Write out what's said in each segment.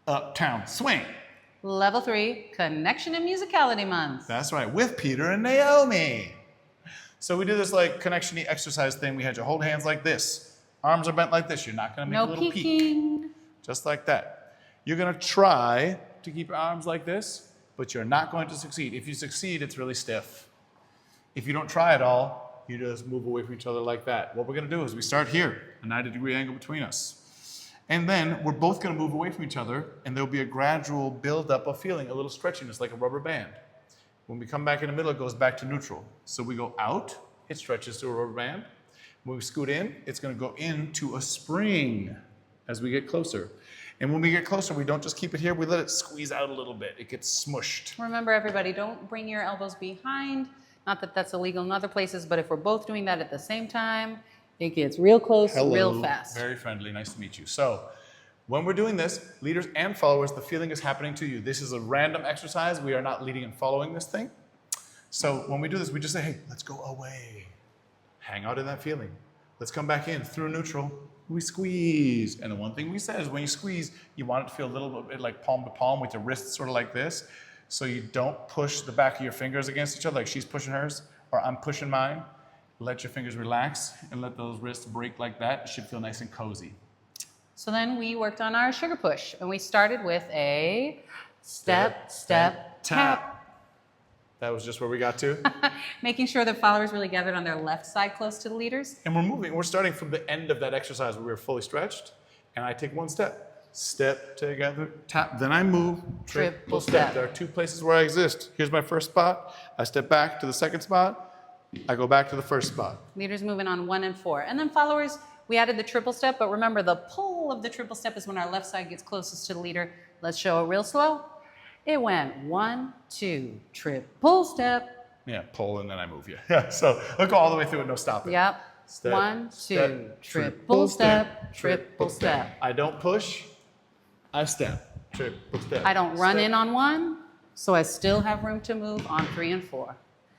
Uptown Swing. Level 3, Connection and Musicality Month. That's right, with Peter and Naomi. So we do this like connection-y exercise thing. We had you hold hands like this. Arms are bent like this. You're not gonna make a little peeking. peek. Just like that. You're gonna try to keep your arms like this, but you're not going to succeed. If you succeed, it's really stiff. If you don't try at all, you just move away from each other like that. What we're gonna do is we start here, a 90-degree angle between us. And then we're both gonna move away from each other, and there'll be a gradual build-up of feeling, a little stretchiness like a rubber band. When we come back in the middle, it goes back to neutral. So we go out, it stretches to a rubber band. When we scoot in, it's gonna go into a spring as we get closer. And when we get closer, we don't just keep it here, we let it squeeze out a little bit. It gets smushed. Remember, everybody, don't bring your elbows behind. Not that that's illegal in other places, but if we're both doing that at the same time, it gets real close, real fast. Very friendly, nice to meet you. So, when we're doing this, leaders and followers, the feeling is happening to you. This is a random exercise. We are not leading and following this thing. So when we do this, we just say, hey, let's go away. Hang out in that feeling. Let's come back in through neutral. We squeeze. And the one thing we said is when you squeeze, you want it to feel a little bit like palm to palm with your wrists sort of like this. So you don't push the back of your fingers against each other like she's pushing hers or I'm pushing mine. Let your fingers relax and let those wrists break like that. It should feel nice and cozy. So then we worked on our sugar push, and we started with a step, step, tap. That was just where we got to. Making sure the followers really gathered on their left side close to the leaders. And we're moving. We're starting from the end of that exercise where we're fully stretched. And I take one step. Step together, tap. Then I move, triple step. There are two places where I exist. Here's my first spot. I step back to the second spot. I go back to the first spot. Leaders moving on 1 and 4. And then followers, we added the triple step, but remember the pull of the triple step is when our left side gets closest to the leader. Let's show it real slow. It went 1, 2, triple step. Yeah, pull and then I move you. Yeah, so look all the way through it, no stopping. Yep. Step, 1, 2, step, triple step, triple step. I don't push, I step, triple step. I don't run in on 1, so I still have room to move on 3 and 4.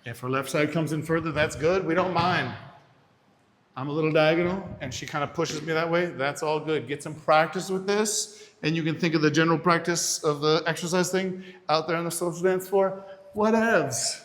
If her left side comes in further, that's good. We don't mind. I'm a little diagonal, and she kind of pushes me that way. That's all good. Get some practice with this, and you can think of the general practice of the exercise thing out there on the social dance floor. Whatevs.